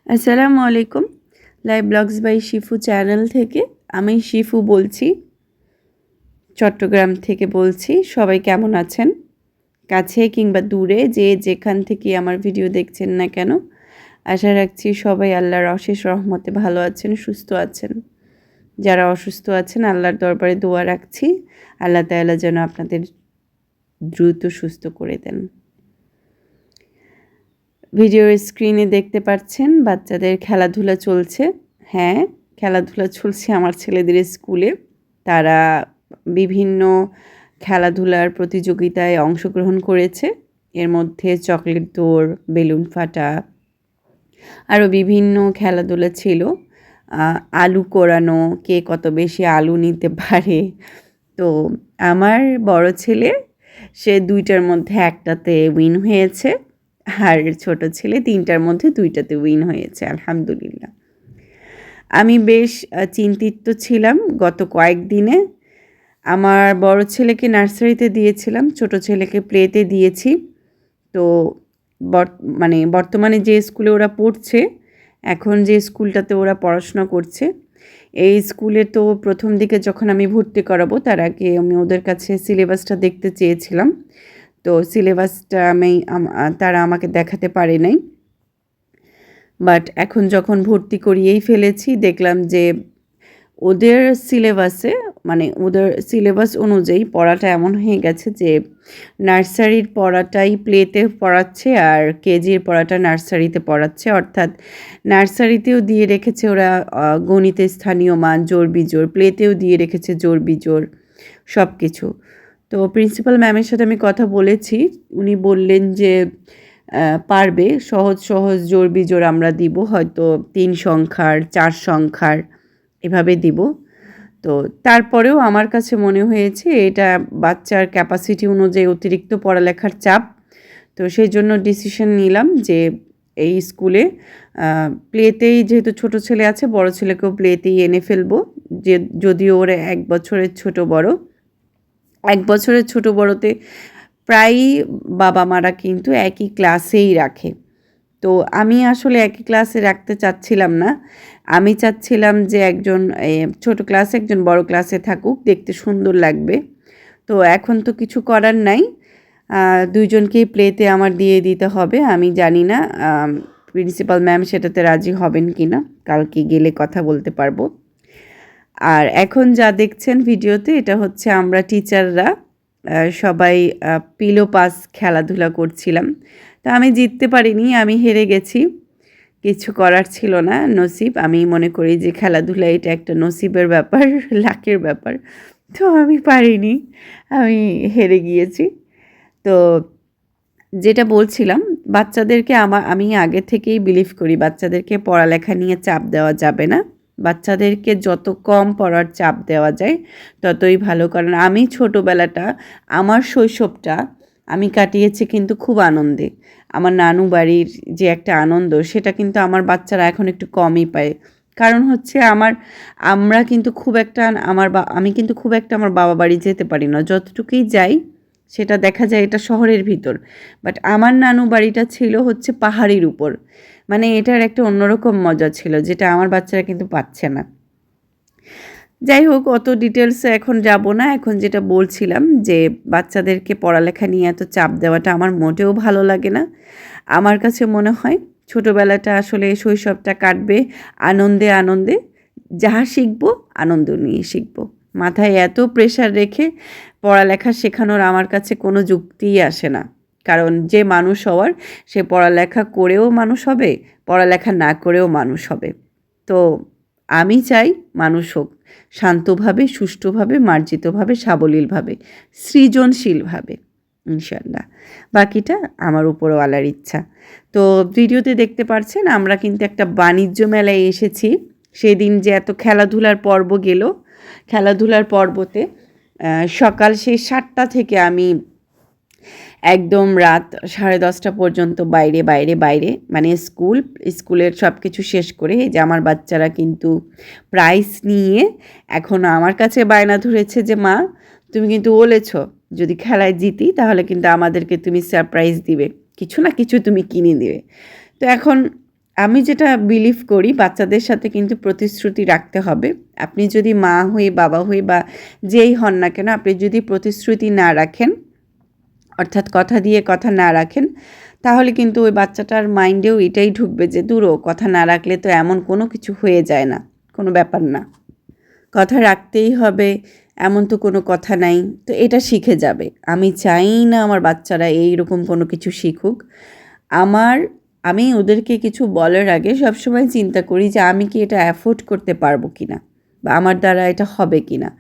আসসালামু আলাইকুম। Live blogs by Shifu channel থেকে আমি শিফু বলছি, চট্টগ্রাম থেকে বলছি। সবাই কেমন আছেন? কাছে কিংবা দূরে যে যেখান থেকে আমার ভিডিও দেখছেন না কেন, আশা রাখছি সবাই আল্লাহর অশেষ রহমতে ভালো আছেন, সুস্থ আছেন। যারা অসুস্থ আছেন আল্লাহর দরবারে দোয়া রাখছি, আল্লাহ তাআলা যেন আপনাদের দ্রুত সুস্থ করে দেন। ভিডিওর স্ক্রিনে দেখতে পাচ্ছেন বাচ্চাদের খেলাধুলা চলছে। হ্যাঁ, খেলাধুলা চলছে আমার ছেলেদের স্কুলে। তারা বিভিন্ন খেলাধুলার প্রতিযোগিতায় অংশগ্রহণ করেছে। এর মধ্যে চকলেট দৌড়, বেলুন ফাটা, আরও বিভিন্ন খেলাধুলা ছিল। আলু কোরানো, কে কত বেশি আলু নিতে পারে। তো আমার বড় ছেলে, সে ২টার মধ্যে ১টাতে উইন হয়েছে, আর ছোট ছেলে ৩টার মধ্যে ২টাতে উইন হয়েছে, আলহামদুলিল্লাহ। আমি বেশ চিন্তিত ছিলাম গত কয়েকদিনে। আমার বড় ছেলেকে নার্সারিতে দিয়েছিলাম, ছোট ছেলেকে প্লেতে দিয়েছি। তো বর্তমানে যে স্কুলে ওরা পড়ছে, এখন যে স্কুলটাতে ওরা পড়াশোনা করছে, এই স্কুলে তো প্রথম দিকে যখন আমি ভর্তি করাবো তার আগে আমি ওদের কাছে সিলেবাসটা দেখতে চেয়েছিলাম। তো সিলেবাসটা তারা আমাকে দেখাতে পারে নাই। বাট এখন যখন ভর্তি করিয়েই ফেলেছি, দেখলাম যে ওদের সিলেবাস অনুযায়ী পড়াটা এমন হয়ে গেছে যে নার্সারির পড়াটাই প্লেতে পড়াচ্ছে আর কেজির পড়াটা নার্সারিতে পড়াচ্ছে। অর্থাৎ নার্সারিতেও দিয়ে রেখেছে ওরা গণিতের স্থানীয় মান, জোড় বিজোড়, প্লেতেও দিয়ে রেখেছে জোড় বিজোড় সব কিছু। তো প্রিন্সিপাল ম্যামের সাথে আমি কথা বলেছি, উনি বললেন যে পারবে, সহজ সহজ জোড় বিজোড় আমরা দিব, হয়তো ৩ সংখ্যার ৪ সংখ্যার এভাবে দিব। তো তারপরেও আমার কাছে মনে হয়েছে এটা বাচ্চার ক্যাপাসিটি অনুযায়ী অতিরিক্ত পড়ালেখার চাপ। তো সেই জন্য ডিসিশন নিলাম যে এই স্কুলে প্লেতেই, যেহেতু ছোট ছেলে আছে, বড় ছেলেকেও প্লেতেই এনে ফেলবো। যদিও ওরা ১ বছরের ছোট বড়, ১ বছরের ছোট বড়তে প্রায়ই বাবা মারা কিন্তু একই ক্লাসেই রাখে। তো আমি আসলে একই ক্লাসে রাখতে চাচ্ছিলাম না। আমি চাচ্ছিলাম যে একজন ছোট ক্লাসে, একজন বড় ক্লাসে থাকুক, দেখতে সুন্দর লাগবে। তো এখন তো কিছু করার নাই, দুইজনকেই প্লেতে আমার দিয়ে দিতে হবে। আমি জানি না প্রিন্সিপাল ম্যাম সেটাতে রাজি হবেন কি না, কালকে গেলে কথা বলতে পারবো। আর এখন যা দেখছেন ভিডিওতে, এটা হচ্ছে আমরা টিচাররা সবাই পিলো পাস খেলাধুলা করছিলাম। তো আমি জিততে পারিনি, আমি হেরে গেছি। কিছু করার ছিল না, নসিব। আমি মনে করি যে খেলাধুলা এটা একটা নসিবের ব্যাপার, লাকের ব্যাপার। তো আমি পারিনি, আমি হেরে গিয়েছি। তো যেটা বলছিলাম, বাচ্চাদেরকে আমি আগে থেকেই বিলিভ করি বাচ্চাদেরকে পড়ালেখা নিয়ে চাপ দেওয়া যাবে না। বাচ্চাদেরকে যত কম পড়ার চাপ দেওয়া যায় ততই ভালো। কারণ আমি ছোটোবেলাটা, আমার শৈশবটা আমি কাটিয়েছি কিন্তু খুব আনন্দে। আমার নানু বাড়ির যে একটা আনন্দ, সেটা কিন্তু আমার বাচ্চারা এখন একটু কমই পায়। কারণ হচ্ছে আমরা কিন্তু খুব একটা আমি কিন্তু খুব একটা আমার বাবা বাড়ি যেতে পারি না। যতটুকুই যাই সেটা দেখা যায় এটা শহরের ভিতর। বাট আমার নানু বাড়িটা ছিল হচ্ছে পাহাড়ের উপর। মানে এটার একটা অন্যরকম মজা ছিল, যেটা আমার বাচ্চারা কিন্তু পাচ্ছে না। যাই হোক, অত ডিটেলসে এখন যাব না। এখন যেটা বলছিলাম যে বাচ্চাদেরকে পড়ালেখা নিয়ে এত চাপ দেওয়াটা আমার মোটেও ভালো লাগে না। আমার কাছে মনে হয় ছোটোবেলাটা আসলে, শৈশবটা কাটবে আনন্দে আনন্দে। যাহা শিখবো আনন্দ নিয়ে শিখবো। মাথায় এত প্রেশার রেখে পড়ালেখা শেখানোর আমার কাছে কোনো যুক্তিই আসে না। কারণ যে মানুষ হওয়ার, সে পড়ালেখা করেও মানুষ হবে, পড়ালেখা না করেও মানুষ হবে। তো আমি চাই মানুষ হোক শান্তভাবে, সুষ্ঠুভাবে, মার্জিতভাবে, সাবলীলভাবে, সৃজনশীলভাবে, ইনশাল্লাহ। বাকিটা আমার উপরওয়ালার ইচ্ছা। তো ভিডিওতে দেখতে পাচ্ছেন আমরা কিন্তু একটা বাণিজ্য মেলায় এসেছি। সেদিন যে এত খেলাধুলার পর্ব গেল, খেলাধুলার পর্বতে সকাল সেই 7টা থেকে আমি একদম রাত 10:30 পর্যন্ত বাইরে বাইরে বাইরে, মানে স্কুলের সব কিছু শেষ করে এই যে আমার বাচ্চারা কিন্তু প্রাইজ নিয়ে এখন আমার কাছে বায়না ধরেছে যে মা, তুমি কিন্তু বলেছ যদি খেলায় জিতি তাহলে কিন্তু আমাদেরকে তুমি সারপ্রাইজ দিবে, কিছু না কিছু তুমি কিনে দিবে। তো এখন আমি যেটা বিলিভ করি বাচ্চাদের সাথে কিন্তু প্রতিশ্রুতি রাখতে হবে। আপনি যদি মা হয়ে বাবা হয়ে বা যেই হন না কেন, আপনি যদি প্রতিশ্রুতি না রাখেন, অর্থাৎ কথা দিয়ে কথা না রাখেন, তাহলে কিন্তু ওই বাচ্চাটার মাইন্ডেও এটাই ঢুকবে যে দূরও কথা না রাখলে তো এমন কোনো কিছু হয়ে যায় না, কোনো ব্যাপার না, কথা রাখতেই হবে, এমন তো কোনো কথা নাই, তো এটা শিখে যাবে। আমি চাই না আমার বাচ্চারা এইরকম কোনো কিছু শিখুক। আমি ওদেরকে কিছু বলার আগে সবসময় চিন্তা করি যে আমি কি এটা অ্যাফোর্ড করতে পারবো কি না, বা আমার দ্বারা এটা হবে কি না।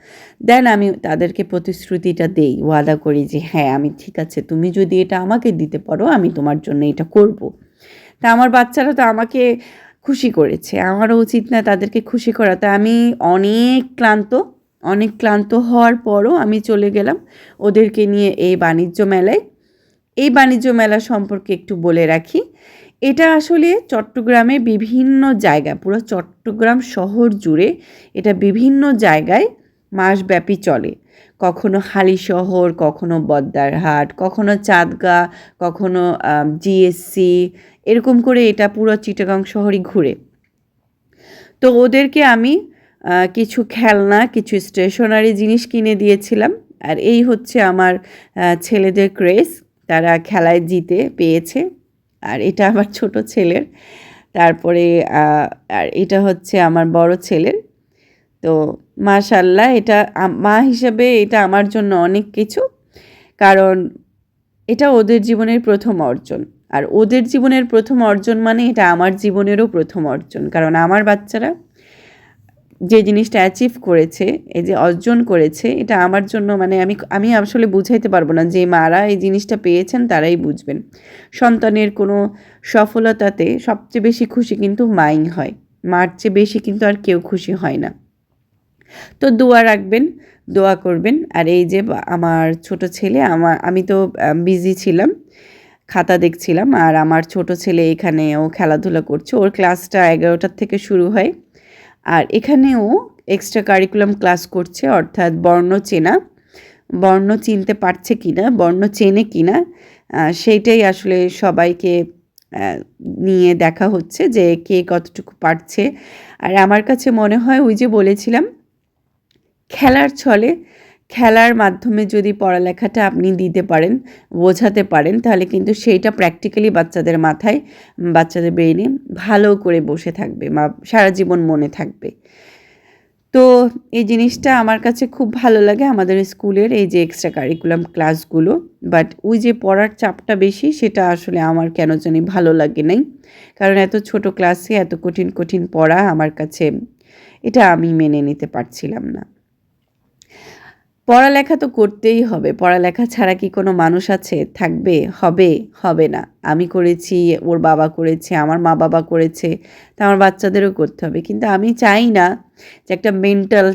দেন আমি তাদেরকে প্রতিশ্রুতিটা দেই, ওয়াদা করি যে হ্যাঁ আমি ঠিক আছে, তুমি যদি এটা আমাকে দিতে পারো আমি তোমার জন্য এটা করব। তা আমার বাচ্চারা তো আমাকে খুশি করেছে, আমারও উচিত না তাদেরকে খুশি করা। তা আমি অনেক ক্লান্ত হওয়ার পরও আমি চলে গেলাম ওদেরকে নিয়ে এই বাণিজ্য মেলায়। এই বাণিজ্য মেলা সম্পর্কে একটু বলে রাখি। এটা আসলে চট্টগ্রামের বিভিন্ন জায়গা, পুরো চট্টগ্রাম শহর জুড়ে এটা বিভিন্ন জায়গায় মাসব্যাপী চলে। কখনো হালিশহর, কখনো বদ্দারহাট, কখনো চাঁদগাঁ, কখনো জিএসসি, এরকম করে এটা পুরো চিটাগাং শহরই ঘুরে। তো ওদেরকে আমি কিছু খেলনা, কিছু স্টেশনারি জিনিস কিনে দিয়েছিলাম। আর এই হচ্ছে আমার ছেলেদের ক্রেজ, তারা খেলায় জিতে পেয়েছে। আর এটা আমার ছোট ছেলের, তারপরে আর এটা হচ্ছে আমার বড় ছেলের। তো মাশাআল্লাহ, এটা মা হিসেবে এটা আমার জন্য অনেক কিছু, কারণ এটা ওদের জীবনের প্রথম অর্জন। আর ওদের জীবনের প্রথম অর্জন মানে এটা আমার জীবনেরও প্রথম অর্জন, কারণ আমার বাচ্চারা যে জিনিসটা অ্যাচিভ করেছে, এই যে অর্জন করেছে, এটা আমার জন্য মানে আমি আসলে বুঝাইতে পারবো না। যে মারা এই জিনিসটা পেয়েছেন তারাই বুঝবেন। সন্তানের কোনো সফলতাতে সবচেয়ে বেশি খুশি কিন্তু মাই হয়, মার চেয়ে বেশি কিন্তু আর কেউ খুশি হয় না। তো দোয়া রাখবেন, দোয়া করবেন। আর এই যে আমার ছোট ছেলে, আমি তো বিজি ছিলাম, খাতা দেখছিলাম, আর আমার ছোট ছেলে এখানে ও খেলাধুলা করছে। ওর ক্লাসটা 11টার থেকে শুরু হয়, আর এখানেও এক্সট্রা কারিকুলাম ক্লাস করছে, অর্থাৎ বর্ণ চিনতে পারছে কিনা, বর্ণ চেনে কিনা, সেইটাই আসলে সবাইকে নিয়ে দেখা হচ্ছে যে কে কতটুকু পারছে। আর আমার কাছে মনে হয় ওই যে বলেছিলাম, খেলার ছলে, খেলার মাধ্যমে যদি পড়ালেখাটা আপনি দিতে পারেন, বোঝাতে পারেন, তাহলে কিন্তু সেইটা প্র্যাকটিক্যালি বাচ্চাদের মাথায়, বাচ্চাদের ব্রেইনে ভালো করে বসে থাকবে, সারা জীবন মনে থাকবে। তো এই জিনিসটা আমার কাছে খুব ভালো লাগে আমাদের স্কুলের এই যে এক্সট্রা কারিকুলাম ক্লাসগুলো। বাট ওই যে পড়ার চাপটা বেশি, সেটা আসলে আমার কেন জানি ভালো লাগে নাই, কারণ এত ছোট ক্লাসে এত কঠিন কঠিন পড়া আমার কাছে, এটা আমি মেনে নিতে পারছিলাম না। পড়ালেখা তো করতেই হবে, পড়ালেখা ছাড়া কি কোনো মানুষ আছে, থাকবে, হবে না। আমি করেছি, ওর বাবা করেছে, আমার মা বাবা করেছে, তা আমার বাচ্চাদেরও করতে হবে। কিন্তু আমি চাই না যে একটা মেন্টাল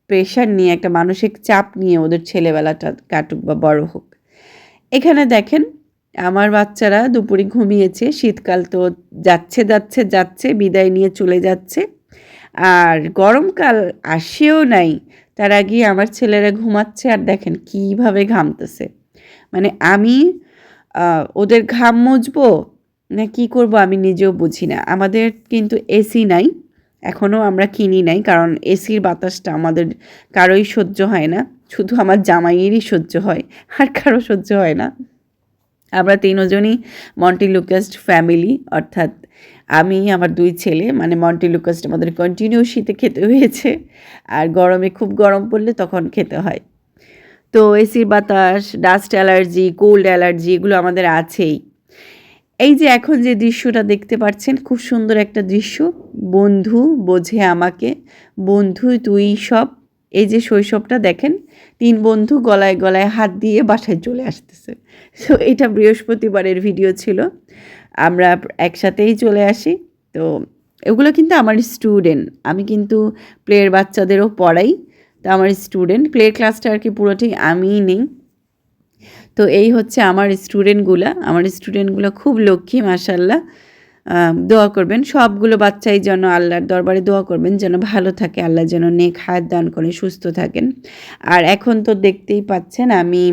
প্রেশার নিয়ে, একটা মানসিক চাপ নিয়ে ওদের ছেলেবেলাটা কাটুক বা বড় হোক। এখানে দেখেন আমার বাচ্চারা দুপুরে ঘুমিয়েছে, শীতকাল তো যাচ্ছে বিদায় নিয়ে চলে যাচ্ছে, আর গরমকাল আসেও নাই, তার আগে আমার ছেলেরা ঘুমাচ্ছে। আর দেখেন কীভাবে ঘামতেছে, মানে আমি ওদের ঘাম মুছবো না কি করব আমি নিজেও বুঝি না। আমাদের কিন্তু এসি নাই, এখনও আমরা কিনি নাই, কারণ এসির বাতাসটা আমাদের কারোই সহ্য হয় না, শুধু আমার জামাইয়েরই সহ্য হয়, আর কারো সহ্য হয় না। আমরা তিনজনই মন্টিলুকাস্ট ফ্যামিলি, অর্থাৎ আমি, আমার 2 ছেলে, মানে মন্টিলুকাস্ট আমাদের কন্টিনিউ শীতে খেতে হয়েছে, আর গরমে খুব গরম পড়লে তখন খেতে হয়। তো এসির বাতাস, ডাস্ট অ্যালার্জি, কোল্ড অ্যালার্জি, এগুলো আমাদের আছেই। এই যে এখন যে দৃশ্যটা দেখতে পাচ্ছেন, খুব সুন্দর একটা দৃশ্য। বন্ধু বোঝে আমাকে, বন্ধু তুই সব, এই যে শৈশবটা দেখেন, 3 বন্ধু গলায় গলায় হাত দিয়ে বাসায় চলে আসতেছে। সো এটা বৃহস্পতিবারের ভিডিও ছিল, আমরা একসাথেই চলে আসি। তো এগুলো কিন্তু আমার স্টুডেন্ট, আমি কিন্তু প্লেয়ের বাচ্চাদেরও পড়াই। তো আমার স্টুডেন্ট, প্লেয়ের ক্লাসটা আর কি পুরোটাই আমিই নেই। তো এই হচ্ছে আমার স্টুডেন্টগুলো খুব লক্ষ্মী, মাশাআল্লাহ। দোয়া করবেন সবগুলো বাচ্চাই যেন, আল্লাহর দরবারে দোয়া করবেন যেন ভালো থাকে, আল্লাহ যেন নেক হায়াত দান করে সুস্থ থাকেন। আর এখন তো দেখতেই পাচ্ছেন আমি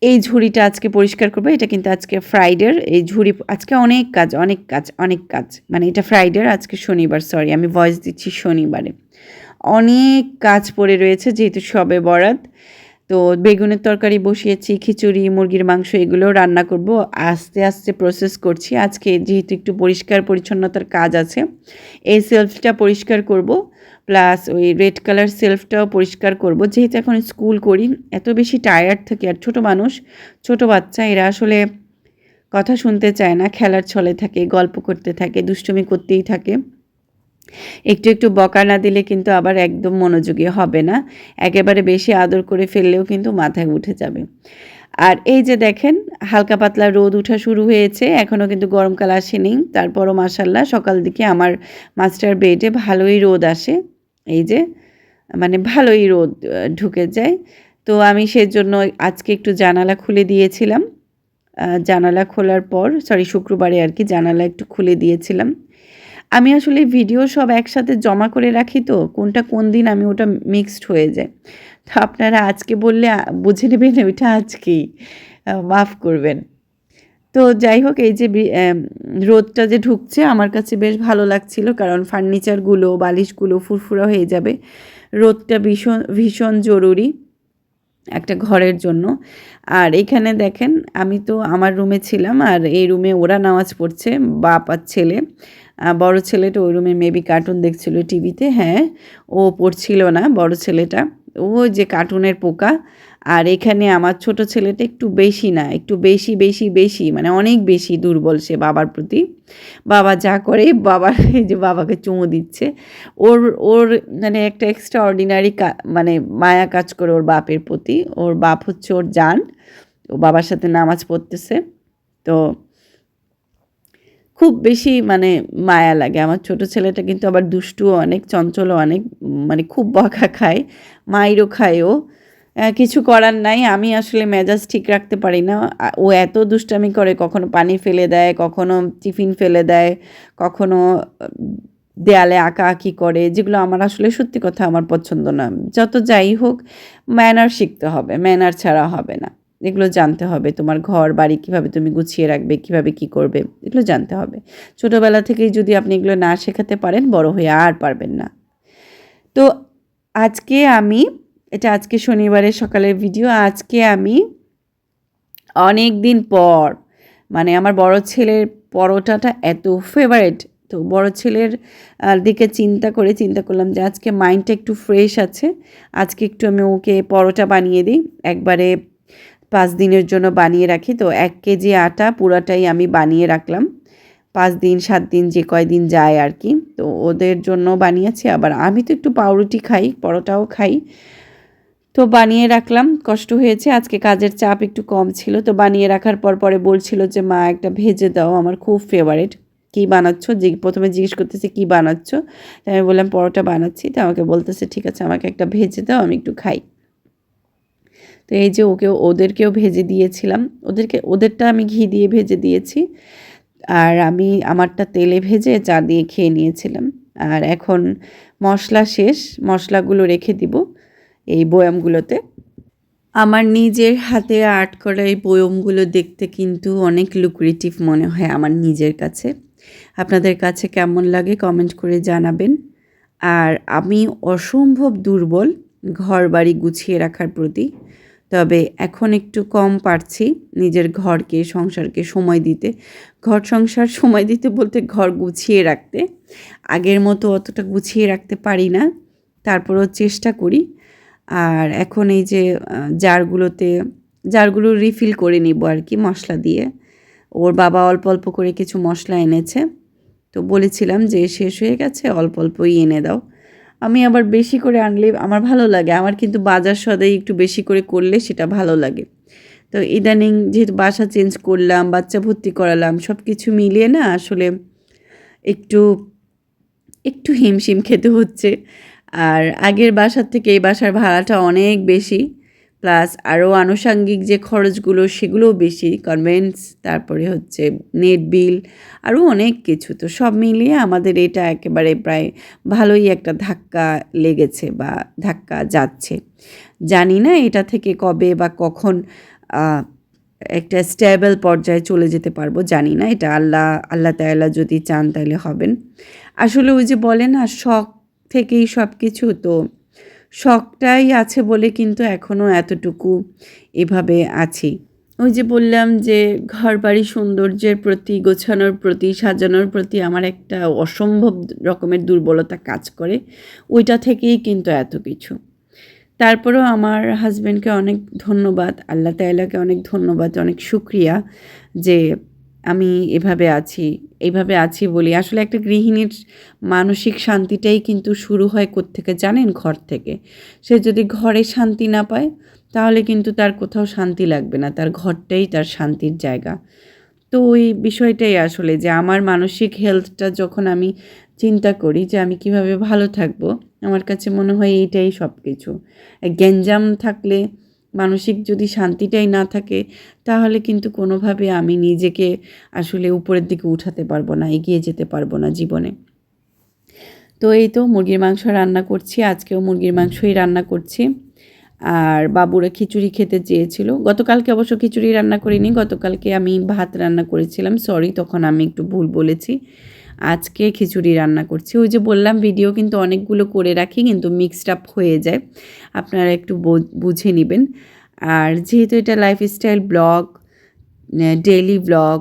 এই ঝুড়িটা আজকে পরিষ্কার করবো। এটা কিন্তু আজকে ফ্রাইডের এই ঝুড়ি আজকে অনেক কাজ মানে এটা ফ্রাইডের আজকে শনিবার, সরি আমি ভয়েস দিচ্ছি শনিবারে। অনেক কাজ পড়ে রয়েছে যেহেতু সবে বরাত। তো বেগুনের তরকারি বসিয়েছি, খিচুড়ি, মুরগির মাংস এগুলোও রান্না করব। আস্তে আস্তে প্রসেস করছি। আজকে যেহেতু একটু পরিষ্কার পরিচ্ছন্নতার কাজ আছে, এই সেলফটা পরিষ্কার করব, প্লাস ওই রেড কালার সেলফটাও পরিষ্কার করব। যেহেতু এখন স্কুল করি, এত বেশি টায়ার্ড থাকি, আর ছোটো মানুষ, ছোটো বাচ্চা, এরা আসলে কথা শুনতে চায় না, খেলার ছলে থাকে, গল্প করতে থাকে, দুষ্টুমি করতেই থাকে। একটু একটু বকা না দিলে কিন্তু আবার একদম মনোযোগী হবে না। একেবারে বেশি আদর করে ফেললেও কিন্তু মাথায় উঠে যাবে। আর এই যে দেখেন হালকা পাতলা রোদ ওঠা শুরু হয়েছে, এখনও কিন্তু গরমকাল আসেনি। তারপরও মাশাআল্লাহ সকাল দিকে আমার মাস্টার বেডে ভালোই রোদ আসে। এই যে মানে ভালোই রোদ ঢুকে যায়। তো আমি সেজন্য আজকে একটু জানালা খুলে দিয়েছিলাম। জানালা খোলার পর, সরি শুক্রবারে আর কি, জানালা একটু খুলে দিয়েছিলাম। আমি আসলে ভিডিও সব একসাথে জমা করে রাখি, তো কোনটা কোন দিন আমি ওটা মিক্সড হয়ে যায়। তো আপনারা আজকে বললে বুঝে নেবেন ওইটা আজকেই, মাফ করবেন। তো যাই হোক, এই যে রোদটা যে ঢুকছে আমার কাছে বেশ ভালো লাগছিল, কারণ ফার্নিচারগুলো, বালিশগুলো ফুরফুরা হয়ে যাবে। রোদটা ভীষণ ভীষণ জরুরি একটা ঘরের জন্য। আর এখানে দেখেন আমি তো আমার রুমে ছিলাম, আর এই রুমে ওরা নামাজ পড়ছে, বাপ আর ছেলে। বড় ছেলেটা ওই রুমে মেবি কার্টুন দেখছিল টিভিতে। হ্যাঁ, ও পড়ছিল না বড় ছেলেটা, ও যে কার্টুনের পোকা। আর এখানে আমার ছোট ছেলেটা একটু বেশি না, একটু বেশি মানে অনেক বেশি দুর্বল সে বাবার প্রতি। বাবা যা করে বাবার, এই যে বাবাকে চুমু দিচ্ছে। ওর ওর মানে একটা এক্সট্রা অর্ডিনারি মানে মায়া কাজ করে ওর বাপের প্রতি। ওর বাপ হচ্ছে ওর জান, ও বাবার সাথে নামাজ পড়তেছে। তো খুব বেশি মানে মায়া লাগে। আমার ছোট ছেলেটা কিন্তু আবার দুষ্টুও অনেক, চঞ্চলও অনেক, মানে খুব বকা খায়, মাইরও খায় ও। কিছু করার নাই, আমি আসলে মেজাজ ঠিক রাখতে পারি না। ও এত দুষ্টামি করে, কখনো পানি ফেলে দেয়, কখনো টিফিন ফেলে দেয়, কখনো দেয়ালে আঁকাআঁকি করে, যেগুলো আমার আসলে সত্যি কথা আমার পছন্দ না। যত যাই হোক, ম্যানার শিখতে হবে, ম্যানার ছাড়া হবে না। এগুলো জানতে হবে, তোমার ঘর বাড়ি কীভাবে তুমি গুছিয়ে রাখবে, কীভাবে কী করবে, এগুলো জানতে হবে। ছোটোবেলা থেকেই যদি আপনি এগুলো না শেখাতে পারেন, বড় হয়ে আর পারবেন না। তো আজকে আমি, এটা আজকে শনিবারের সকালের ভিডিও। আজকে আমি অনেক দিন পর, মানে আমার বড় ছেলের পরোটাটা এত ফেভারিট, তো বড় ছেলের দিকে চিন্তা করলাম যে আজকে মাইন্ডটা একটু ফ্রেশ আছে, আজকে একটু আমি ওকে পরোটা বানিয়ে দিই। একবারে 5 দিনের জন্য বানিয়ে রাখি, তো 1 কেজি আটা পুরাটাই আমি বানিয়ে রাখলাম। 5 দিন 7 দিন যে কয়দিন যায় আর কি, তো ওদের জন্য বানিয়েছি। আবার আমি তো একটু পাউরুটি খাই, পরোটাও খাই, তো বানিয়ে রাখলাম। কষ্ট হয়েছে, আজকে কাজের চাপ একটু কম ছিল, তো বানিয়ে রাখার পরে বলছিল যে মা একটা ভেজে দাও, আমার খুব ফেভারিট। কী বানাচ্ছ? প্রথমে জিজ্ঞেস করতেছে কী বানাচ্ছ, তাই আমি বললাম পরোটা বানাচ্ছি। তো আমাকে বলতেছে ঠিক আছে আমাকে একটা ভেজে দাও, আমি একটু খাই। তো এই যে ওদেরকেও ভেজে দিয়েছিলাম, ওদেরটা আমি ঘি দিয়ে ভেজে দিয়েছি, আর আমি আমারটা তেলে ভেজে চা দিয়ে খেয়ে নিয়েছিলাম। আর এখন মশলা শেষ, মশলাগুলো রেখে দিব এই বয়ামগুলোতে। আমার নিজের হাতে আর্ট করা এই বয়ামগুলো দেখতে কিন্তু অনেক লুক্রেটিভ মনে হয় আমার নিজের কাছে। আপনাদের কাছে কেমন লাগে কমেন্ট করে জানাবেন। আর আমি অসম্ভব দুর্বল ঘর বাড়ি গুছিয়ে রাখার প্রতি, তবে এখন একটু কম পারছি নিজের ঘরকে, সংসারকে সময় দিতে। ঘর সংসার সময় দিতে বলতে ঘর গুছিয়ে রাখতে আগের মতো অতটা গুছিয়ে রাখতে পারি না, তারপরেও চেষ্টা করি। আর এখন এই যে জারগুলো রিফিল করে নিব আর কি মশলা দিয়ে। ওর বাবা অল্প অল্প করে কিছু মশলা এনেছে, তো বলেছিলাম যে শেষ হয়ে গেছে, অল্প অল্পই এনে দাও। আমি আবার বেশি করে আনলে আমার ভালো লাগে, আমার কিন্তু বাজার সদাই একটু বেশি করে করলে সেটা ভালো লাগে। তো ইদানিং যেহেতু বাসা চেঞ্জ করলাম, বাচ্চা ভর্তি করালাম, সব কিছু মিলিয়ে না আসলে একটু একটু হিমশিম খেতে হচ্ছে। আর আগের বাসার থেকে এই বাসার ভাড়াটা অনেক বেশি, প্লাস আরও আনুষঙ্গিক যে খরচগুলো সেগুলোও বেশি, কনভেন্স, তারপরে হচ্ছে নেট বিল, আরও অনেক কিছু। তো সব মিলিয়ে আমাদের এটা একেবারে প্রায় ভালোই একটা ধাক্কা লেগেছে বা ধাক্কা যাচ্ছে। জানি না এটা থেকে কবে বা কখন একটা স্টেবল পর্যায়ে চলে যেতে পারবো, জানি না, এটা আল্লাহ তাআলা যদি চান তাহলে হবেন। আসলে ওই যে বলে না, শখ থেকেই সব কিছু, তো শখটাই আছে বলে কিন্তু এখনও এতটুকু এভাবে আছি। ওই যে বললাম যে ঘরবাড়ি সৌন্দর্যের প্রতি, গোছানোর প্রতি, সাজানোর প্রতি আমার একটা অসম্ভব রকমের দুর্বলতা কাজ করে, ওইটা থেকেই কিন্তু এত কিছু। তারপরেও আমার হাজব্যান্ডকে অনেক ধন্যবাদ, আল্লাহ তাআলাকে অনেক ধন্যবাদ, অনেক শুকরিয়া যে আমি এইভাবে আছি বলি। আসলে একটা গৃহিণীর মানসিক শান্তিটাই কিন্তু শুরু হয় কোত্থেকে জানেন? ঘর থেকে। সে যদি ঘরে শান্তি না পায় তাহলে কিন্তু তার কোথাও শান্তি লাগবে না, তার ঘরটাই তার শান্তির জায়গা। তো ওই বিষয়টাই আসলে যে আমার মানসিক হেলথটা যখন আমি চিন্তা করি যে আমি কিভাবে ভালো থাকবো, আমার কাছে মনে হয় এইটাই সব কিছু। গ্যাঞ্জাম থাকলে, মানসিক যদি শান্তিটাই না থাকে, তাহলে কিন্তু কোনোভাবে আমি নিজেকে আসলে উপরের দিকে উঠাতে পারবো না, এগিয়ে যেতে পারবো না জীবনে। তো এই তো মুরগির মাংস রান্না করছি, আজকেও মুরগির মাংসই রান্না করছি। আর বাবুরা খিচুড়ি খেতে চেয়েছিল। গতকালকে অবশ্য খিচুড়ি রান্না করিনি, গতকালকে আমি ভাত রান্না করেছিলাম, সরি, তখন আমি একটু ভুল বলেছি। আজকে খিচুড়ি রান্না করছি। ওই যে বললাম ভিডিও কিন্তু অনেকগুলো করে রাখি, কিন্তু মিক্সড আপ হয়ে যায়, আপনারা একটু বুঝে নেবেন। আর যেহেতু এটা লাইফস্টাইল ব্লগ, ডেইলি ব্লগ,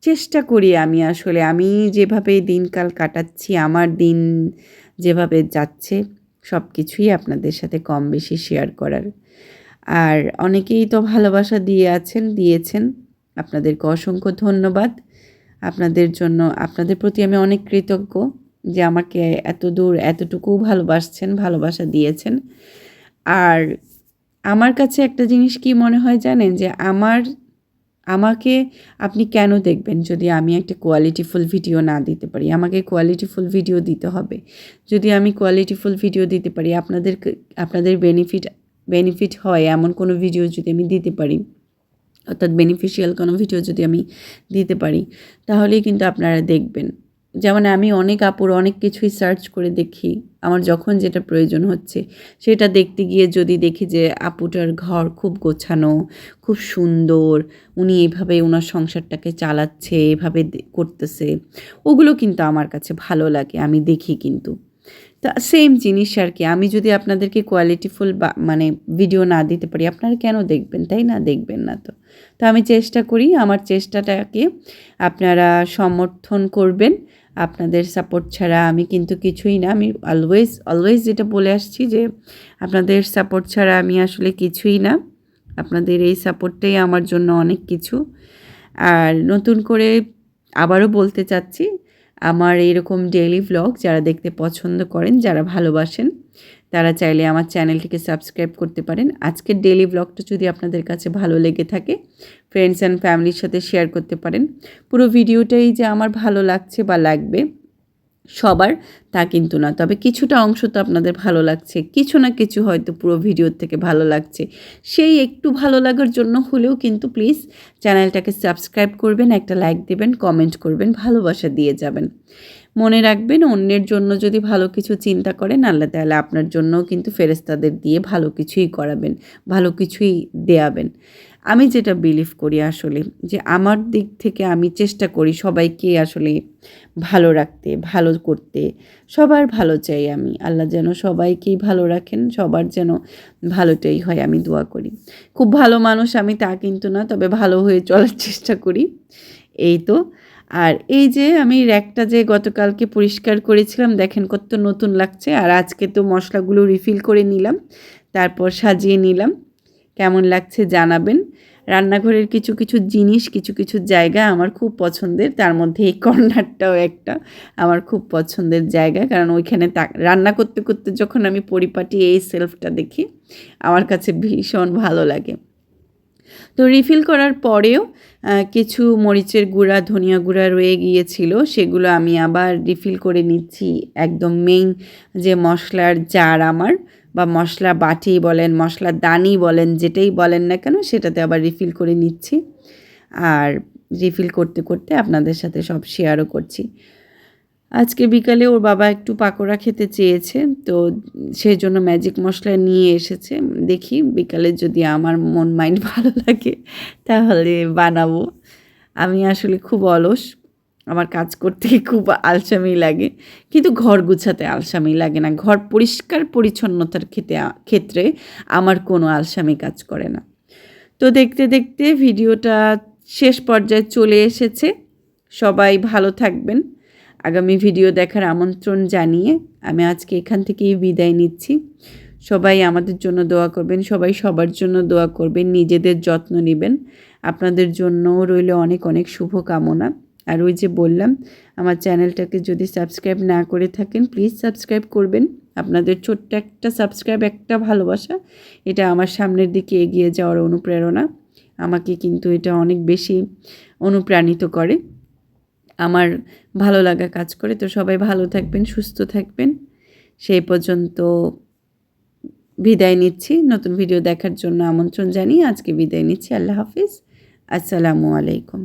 চেষ্টা করি আমি আসলে আমি যেভাবে দিনকাল কাটাচ্ছি, আমার দিন যেভাবে যাচ্ছে, সব কিছুই আপনাদের সাথে কম বেশি শেয়ার করার। আর অনেকেই তো ভালোবাসা দিয়েছেন, আপনাদেরকে অসংখ্য ধন্যবাদ। আপনাদের জন্য, আপনাদের প্রতি আমি অনেক কৃতজ্ঞ যে আমাকে এত দূর এতটুকু ভালোবাসা দিয়েছেন। আর আমার কাছে একটা জিনিস কি মনে হয় জানেন? যে আমাকে আপনি কেন দেখবেন যদি আমি একটা কোয়ালিটিফুল ভিডিও না দিতে পারি? আমাকে কোয়ালিটিফুল ভিডিও দিতে হবে। যদি আমি কোয়ালিটিফুল ভিডিও দিতে পারি, আপনাদের বেনিফিট হয় এমন কোনো ভিডিও যদি আমি দিতে পারি, অর্থাৎ বেনিফিশিয়াল কোনো ভিডিও যদি আমি দিতে পারি, তাহলেই কিন্তু আপনারা দেখবেন। যেমন আমি অনেক আপুর অনেক কিছুই সার্চ করে দেখি, আমার যখন যেটা প্রয়োজন হচ্ছে সেটা দেখতে গিয়ে যদি দেখি যে আপুটার ঘর খুব গোছানো, খুব সুন্দর, উনি এভাবে ওনার সংসারটাকে চালাচ্ছে, এভাবে করতেছে, ওগুলো কিন্তু আমার কাছে ভালো লাগে, আমি দেখি কিন্তু। তা সেম জিনিস আর কি, আমি যদি আপনাদেরকে কোয়ালিটিফুল মানে ভিডিও না দিতে পারি, আপনারা কেন দেখবেন? তাই না? দেখবেন না তো। তো আমি চেষ্টা করি, আমার চেষ্টাটাকে আপনারা সমর্থন করবেন। আপনাদের সাপোর্ট ছাড়া আমি কিন্তু কিছুই না। আমি অলওয়েজ যেটা বলে আসছি যে আপনাদের সাপোর্ট ছাড়া আমি আসলে কিছুই না। আপনাদের এই সাপোর্টটাই আমার জন্য অনেক কিছু। আর নতুন করে আবারও বলতে চাচ্ছি, আমার এইরকম ডেইলি ভ্লগ যারা দেখতে পছন্দ করেন, যারা ভালোবাসেন, তারা চাইলে আমার চ্যানেলটিকে সাবস্ক্রাইব করতে পারেন। আজকের ডেইলি ভ্লগটা যদি আপনাদের কাছে ভালো লেগে থাকে, ফ্রেন্ডস অ্যান্ড ফ্যামিলির সাথে শেয়ার করতে পারেন। পুরো ভিডিওটাই যে আমার ভালো লাগছে বা লাগবে সবার, তা কিন্তু না, তবে কিছুটা অংশ তো আপনাদের ভালো লাগছে, কিছু না কিছু হয়তো পুরো ভিডিওর থেকে ভালো লাগছে। সেই একটু ভালো লাগার জন্য হলেও কিন্তু প্লিজ চ্যানেলটাকে সাবস্ক্রাইব করবেন, একটা লাইক দেবেন, কমেন্ট করবেন, ভালোবাসা দিয়ে যাবেন। মনে রাখবেন, অন্যের জন্য যদি ভালো কিছু চিন্তা করেন, আল্লাহ তাআলা আপনার জন্যও কিন্তু ফেরেশতাদের দিয়ে ভালো কিছুই করাবেন, ভালো কিছুই দেয়াবেন। আমি যেটা বিলিভ করি আসলে, যে আমার দিক থেকে আমি চেষ্টা করি সবাইকে আসলে ভালো রাখতে, ভালো করতে, সবার ভালো চাই আমি। আল্লাহ যেন সবাইকেই ভালো রাখেন, সবার যেন ভালোটাই হয়, আমি দোয়া করি। খুব ভালো মানুষ আমি তা কিন্তু না, তবে ভালো হয়ে চলার চেষ্টা করি, এই তো। আর এই যে আমি র্যাকটা যে গতকালকে পরিষ্কার করেছিলাম, দেখেন কত নতুন লাগছে। আর আজকে তো মশলাগুলো রিফিল করে নিলাম, তারপর সাজিয়ে নিলাম। কেমন লাগছে জানাবেন। রান্নাঘরের কিছু কিছু জিনিস, কিছু কিছু জায়গা আমার খুব পছন্দের, তার মধ্যে এই কর্নারটাও একটা আমার খুব পছন্দের জায়গা, কারণ ওইখানে রান্না করতে করতে যখন আমি পরিপাটি এই সেলফটা দেখি, আমার কাছে ভীষণ ভালো লাগে। তো রিফিল করার পরেও কিছু মরিচের গুঁড়া, ধনিয়া গুঁড়া রয়ে গিয়েছিল, সেগুলো আমি আবার রিফিল করে নিচ্ছি। একদম মেইন যে মশলার জার আমার, বা মশলা বাটি বলেন, মশলা দানি বলেন, যেটাই বলেন না কেন, সেটাতে আবার রিফিল করে নিচ্ছি। আর রিফিল করতে করতে আপনাদের সাথে সব শেয়ারও করছি। আজকে বিকালে ওর বাবা একটু পাকোড়া খেতে চেয়েছে, তো সেই জন্য ম্যাজিক মশলা নিয়ে এসেছে। দেখি বিকালে যদি আমার মন মাইন্ড ভালো লাগে তাহলে বানাবো। আমি আসলে খুব অলস, আমার কাজ করতে খুব আলসামি লাগে, কিন্তু ঘর গুছাতে আলসামি লাগে না। ঘর পরিষ্কার পরিচ্ছন্নতার ক্ষেত্রে আমার কোনো আলসামি কাজ করে না। তো দেখতে দেখতে ভিডিওটা শেষ পর্যায়ে চলে এসেছে। সবাই ভালো থাকবেন। আগামী ভিডিও দেখার আমন্ত্রণ জানিয়ে আমি আজকে এখান থেকেই বিদায় নিচ্ছি। সবাই আমাদের জন্য দোয়া করবেন, সবাই সবার জন্য দোয়া করবেন, নিজেদের যত্ন নেবেন। আপনাদের জন্যও রইল অনেক অনেক শুভকামনা। আর ওই যে বললাম, আমার চ্যানেলটাকে যদি সাবস্ক্রাইব না করে থাকেন প্লিজ সাবস্ক্রাইব করবেন। আপনাদের ছোট্ট একটা সাবস্ক্রাইব, একটা ভালোবাসা, এটা আমার সামনের দিকে এগিয়ে যাওয়ার অনুপ্রেরণা। আমাকে কিন্তু এটা অনেক বেশি অনুপ্রাণিত করে, আমার ভালো লাগা কাজ করে। তো সবাই ভালো থাকবেন, সুস্থ থাকবেন। সেই পর্যন্ত বিদায় নিচ্ছি। নতুন ভিডিও দেখার জন্য আমন্ত্রণ জানিয়ে আজকে বিদায় নিচ্ছি। আল্লাহ হাফিজ, আসসালামু আলাইকুম।